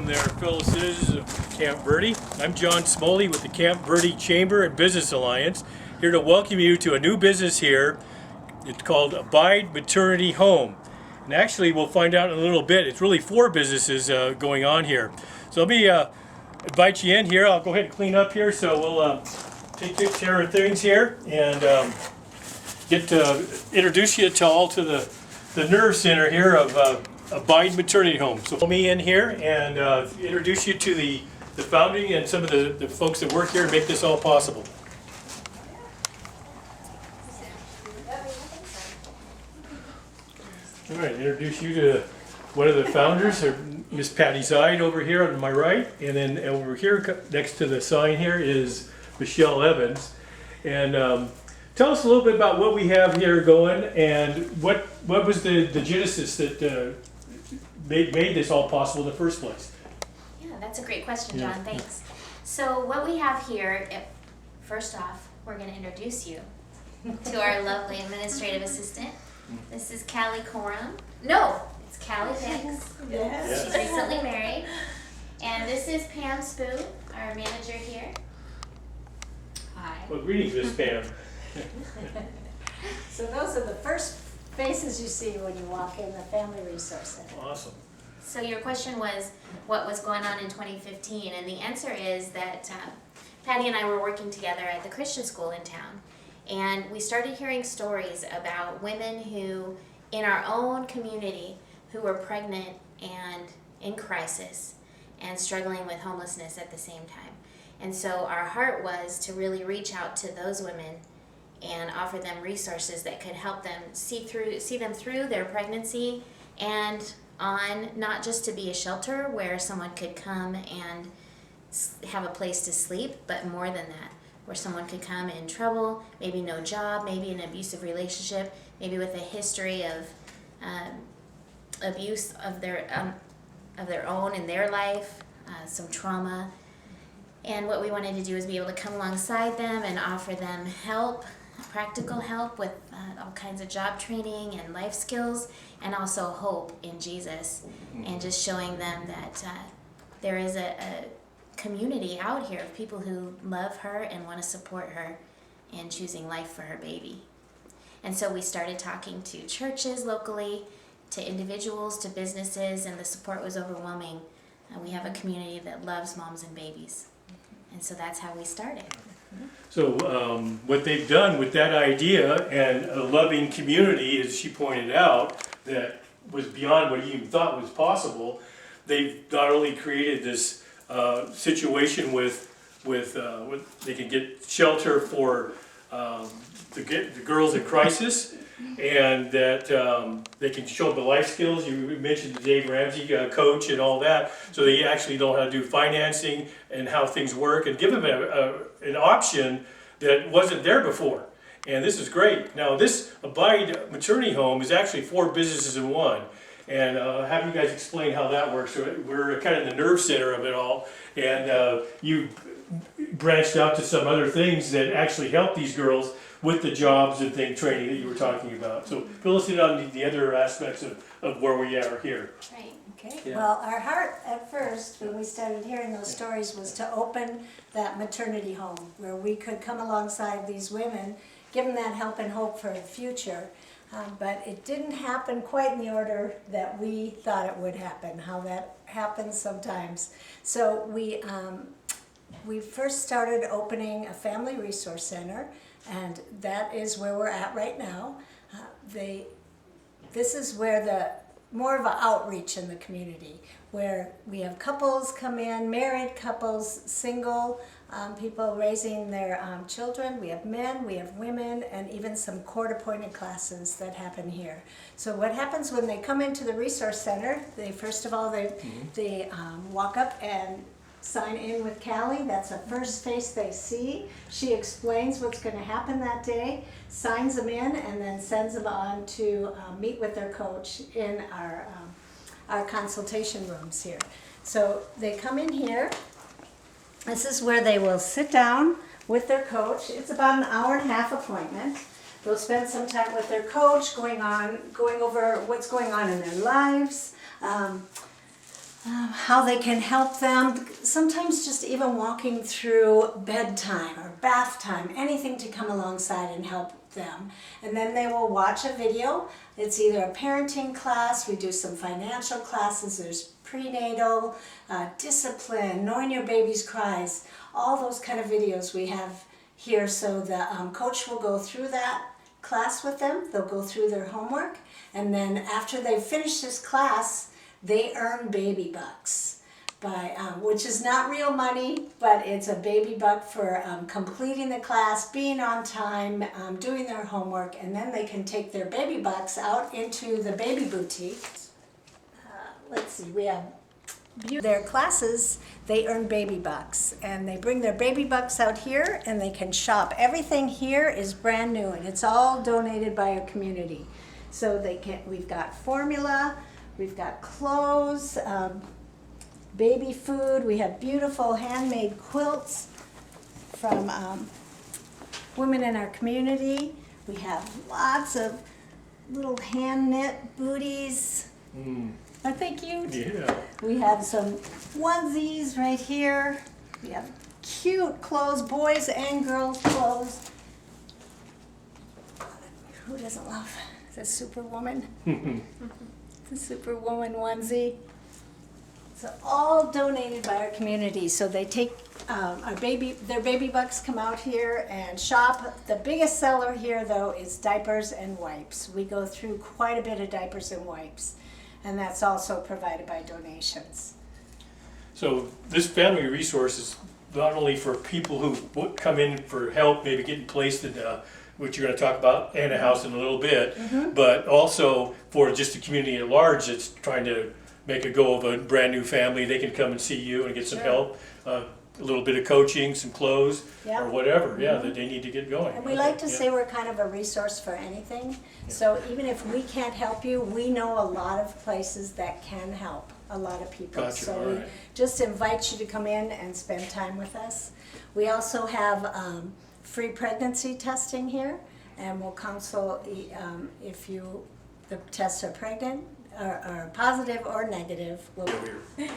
there, fellow citizens of Camp Verde. I'm John Smoley with the Camp Verde Chamber and Business Alliance, here to welcome you to a new business here. It's called Zeid Maternity Home. And actually, we'll find out in a little bit, it's really 4 businesses going on here. So let me invite you in here. I'll go ahead and clean up here, so we'll take good care of things here and get to introduce you to all to the nerve center here of Zeid Maternity Home. So let me in here and introduce you to the founding and some of the folks that work here and make this all possible. All right, introduce you to one of the founders, Miss Patty Zeid over here on my right, and then over here next to the sign here is Michele Evans. And tell us a little bit about what we have here going and what was the genesis that made this all possible in the first place. Yeah, that's a great question, John. Yeah. Thanks. So what we have here, first off, we're going to introduce you to our lovely administrative assistant. This is Callie Coram. No, it's Callie Hicks. Yes. She's recently married. And this is Pam Spoo, our manager here. Hi. Well, greetings, Miss Pam. So those are the first faces you see when you walk in the Family Resource Center. Awesome. So your question was what was going on in 2015, and the answer is that Patty and I were working together at the Christian school in town, and we started hearing stories about women who, in our own community, who were pregnant and in crisis and struggling with homelessness at the same time. And so our heart was to really reach out to those women and offer them resources that could help them see them through their pregnancy and on, not just to be a shelter where someone could come and have a place to sleep, but more than that, where someone could come in trouble, maybe no job, maybe an abusive relationship, maybe with a history of abuse of their own in their life, some trauma. And what we wanted to do is be able to come alongside them and offer them help, practical help with all kinds of job training and life skills, and also hope in Jesus, and just showing them that there is a community out here of people who love her and want to support her in choosing life for her baby. And so we started talking to churches locally, to individuals, to businesses, and the support was overwhelming. We have a community that loves moms and babies. And so that's how we started. So what they've done with that idea and a loving community, as she pointed out, that was beyond what you even thought was possible, they've not only created this situation with they can get shelter for the girls in crisis, and that they can show them the life skills. You mentioned the Dave Ramsey coach and all that, so they actually know how to do financing and how things work, and give them an option that wasn't there before. And this is great. Now this Zeid Maternity Home is actually 4 businesses in one. And have you guys explain how that works. So we're kind of the nerve center of it all, and you branched out to some other things that actually help these girls with the jobs and training that you were talking about. So fill us in on the other aspects of where we are here. Right. Okay. Yeah. Well, our heart at first, when we started hearing those stories, was to open that maternity home where we could come alongside these women, give them that help and hope for the future. But it didn't happen quite in the order that we thought it would happen, how that happens sometimes. So we first started opening a family resource center, and that is where we're at right now. This is where more of an outreach in the community, where we have couples come in, married couples, single people raising their children. We have men, we have women, and even some court-appointed classes that happen here. So what happens when they come into the resource center, first of all they walk up and sign in with Callie. That's the first face they see. She explains what's going to happen that day, signs them in, and then sends them on to meet with their coach in our consultation rooms here. So they come in here. This is where they will sit down with their coach. It's about an hour and a half appointment. They'll spend some time with their coach going over what's going on in their lives. how they can help them. Sometimes just even walking through bedtime or bath time, anything to come alongside and help them. And then they will watch a video. It's either a parenting class, we do some financial classes, there's prenatal, discipline, knowing your baby's cries, all those kind of videos we have here. So the coach will go through that class with them, they'll go through their homework, and then after they finish this class, they earn baby bucks, by which is not real money, but it's a baby buck for completing the class, being on time, doing their homework, and then they can take their baby bucks out into the baby boutique. Let's see, we have their classes, they earn baby bucks, and they bring their baby bucks out here and they can shop. Everything here is brand new and it's all donated by our community. So they can, we've got formula, we've got clothes, baby food, we have beautiful handmade quilts from women in our community. We have lots of little hand knit booties. Aren't they cute? Yeah. We have some onesies right here. We have cute clothes, boys and girls clothes. Who doesn't love the Superwoman? The Superwoman onesie. So all donated by our community. So they take their baby bucks come out here and shop. The biggest seller here though is diapers and wipes. We go through quite a bit of diapers and wipes. And that's also provided by donations. So this family resource is not only for people who would come in for help, maybe getting placed in what you're going to talk about, and a house in a little bit, but also for just the community at large that's trying to make a go of a brand new family. They can come and see you and get some help, a little bit of coaching, some clothes, Yeah. or whatever, that they need to get going. And we like to say we're kind of a resource for anything. So even if we can't help you, we know a lot of places that can help a lot of people. Gotcha, So all we right. just invite you to come in and spend time with us. We also have free pregnancy testing here, and we'll counsel if the tests are pregnant, or positive or negative. We'll Over here.